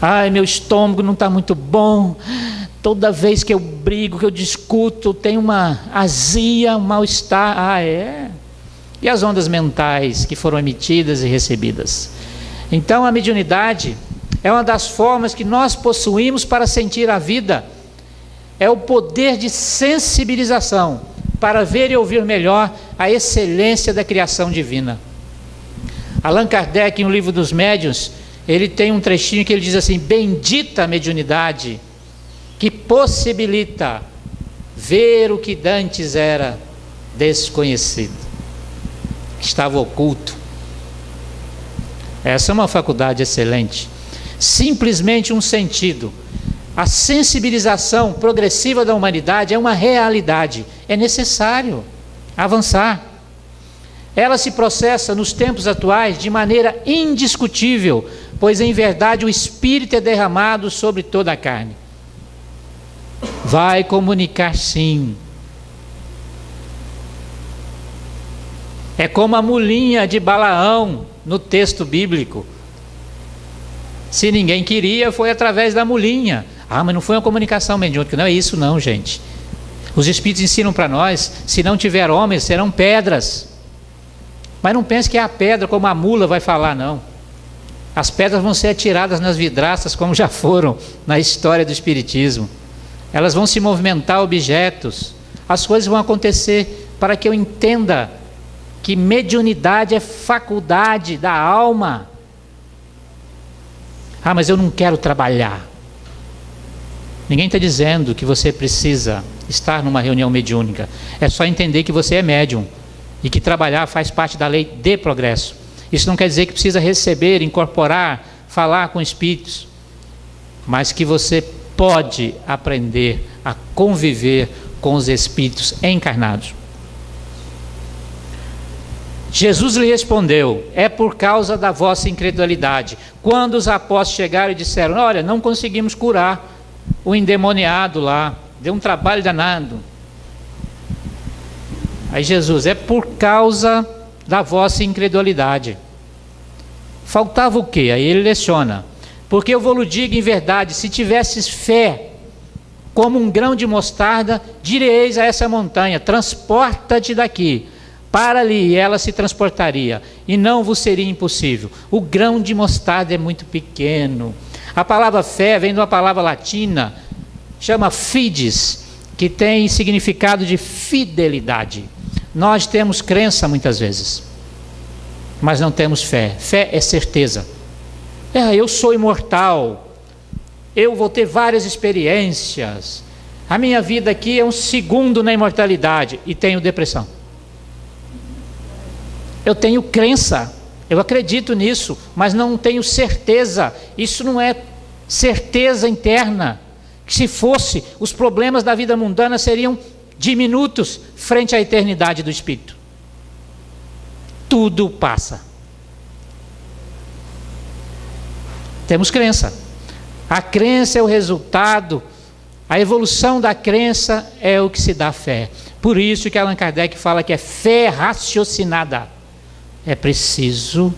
Ai, meu estômago não está muito bom, toda vez que eu brigo, que eu discuto, tem uma azia, um mal-estar. Ah, é? E as ondas mentais que foram emitidas e recebidas? Então, a mediunidade é uma das formas que nós possuímos para sentir a vida. É o poder de sensibilização para ver e ouvir melhor a excelência da criação divina. Allan Kardec, em O Livro dos Médiuns, ele tem um trechinho que ele diz assim: bendita a mediunidade que possibilita ver o que dantes era desconhecido, que estava oculto. Essa é uma faculdade excelente. Simplesmente um sentido. A sensibilização progressiva da humanidade é uma realidade. É necessário avançar. Ela se processa nos tempos atuais de maneira indiscutível, pois em verdade o Espírito é derramado sobre toda a carne. Vai comunicar, sim. É como a mulinha de Balaão no texto bíblico. Se ninguém queria, foi através da mulinha. Ah, mas não foi uma comunicação mediúnica. Não é isso não, gente. Os Espíritos ensinam para nós: se não tiver homens, serão pedras. Mas não pense que é a pedra como a mula vai falar, não. As pedras vão ser atiradas nas vidraças, como já foram na história do Espiritismo. Elas vão se movimentar objetos. As coisas vão acontecer para que eu entenda que mediunidade é faculdade da alma. Ah, mas eu não quero trabalhar. Ninguém está dizendo que você precisa estar numa reunião mediúnica. É só entender que você é médium e que trabalhar faz parte da lei de progresso. Isso não quer dizer que precisa receber, incorporar, falar com espíritos, mas que você pode aprender a conviver com os espíritos encarnados. Jesus lhe respondeu: é por causa da vossa incredulidade. Quando os apóstolos chegaram e disseram: olha, não conseguimos curar o endemoniado lá, deu um trabalho danado. Aí Jesus: é por causa da vossa incredulidade. Faltava o quê? Aí ele leciona: porque eu vou lhe digo em verdade, se tivesses fé como um grão de mostarda, direis a essa montanha: transporta-te daqui para ali, e ela se transportaria, e não vos seria impossível. O grão de mostarda é muito pequeno. A palavra fé vem de uma palavra latina, chama fides, que tem significado de fidelidade. Nós temos crença muitas vezes, mas não temos fé. Fé é certeza. Eu sou imortal, eu vou ter várias experiências, a minha vida aqui é um segundo na imortalidade, e tenho depressão. Eu tenho crença, eu acredito nisso, mas não tenho certeza. Isso não é certeza interna. Se fosse, os problemas da vida mundana seriam diminutos frente à eternidade do Espírito. Tudo passa. Temos crença. A crença é o resultado, a evolução da crença é o que se dá fé. Por isso que Allan Kardec fala que é fé raciocinada. É preciso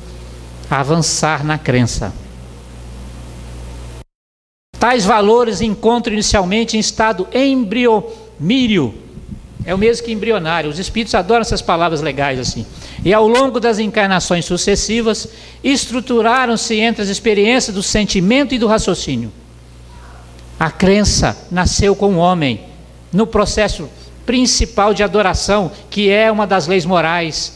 avançar na crença. Tais valores encontram inicialmente em estado embriomírio. É o mesmo que embrionário. Os espíritos adoram essas palavras legais assim. E ao longo das encarnações sucessivas, estruturaram-se entre as experiências do sentimento e do raciocínio. A crença nasceu com o homem no processo principal de adoração, que é uma das leis morais.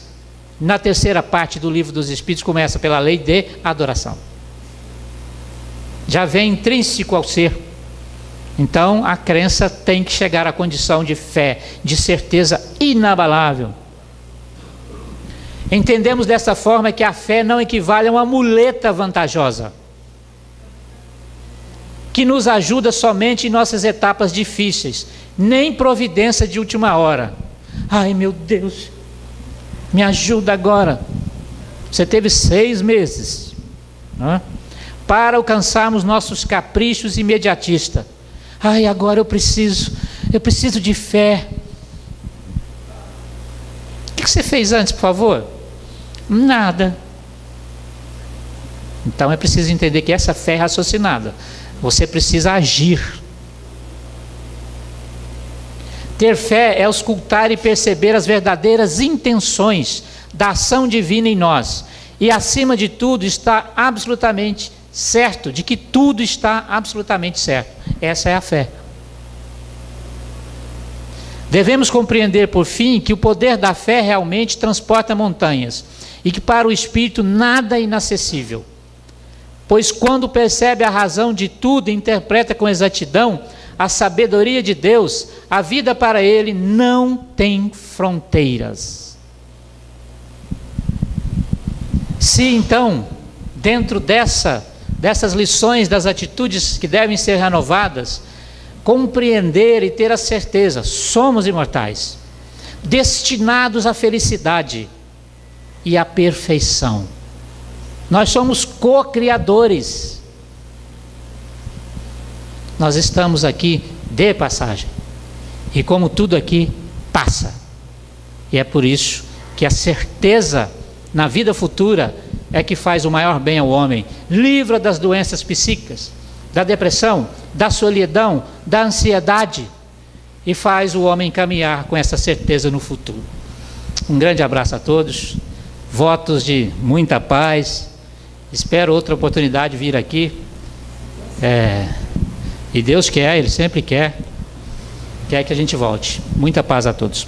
Na terceira parte do Livro dos Espíritos começa pela lei de adoração. Já vem intrínseco ao ser. Então a crença tem que chegar à condição de fé, de certeza inabalável. Entendemos dessa forma que a fé não equivale a uma muleta vantajosa, que nos ajuda somente em nossas etapas difíceis, nem providência de última hora. Ai meu Deus, me ajuda agora. Você teve 6 meses, não é? Para alcançarmos nossos caprichos imediatistas. Ai, agora eu preciso de fé. O que você fez antes, por favor? Nada. Então é preciso entender que essa fé é raciocinada. Você precisa agir. Ter fé é auscultar e perceber as verdadeiras intenções da ação divina em nós. E acima de tudo está absolutamente certo de que tudo está absolutamente certo. Essa é a fé. Devemos compreender, por fim, que o poder da fé realmente transporta montanhas e que para o espírito nada é inacessível. Pois quando percebe a razão de tudo e interpreta com exatidão a sabedoria de Deus, a vida para ele não tem fronteiras. Se então, dentro dessas lições, das atitudes que devem ser renovadas, compreender e ter a certeza, somos imortais, destinados à felicidade e à perfeição. Nós somos co-criadores. Nós estamos aqui de passagem. E como tudo aqui passa. E é por isso que a certeza na vida futura é que faz o maior bem ao homem. Livra das doenças psíquicas, da depressão, da solidão, da ansiedade. E faz o homem caminhar com essa certeza no futuro. Um grande abraço a todos. Votos de muita paz. Espero outra oportunidade vir aqui. E Deus quer, Ele sempre quer que a gente volte. Muita paz a todos.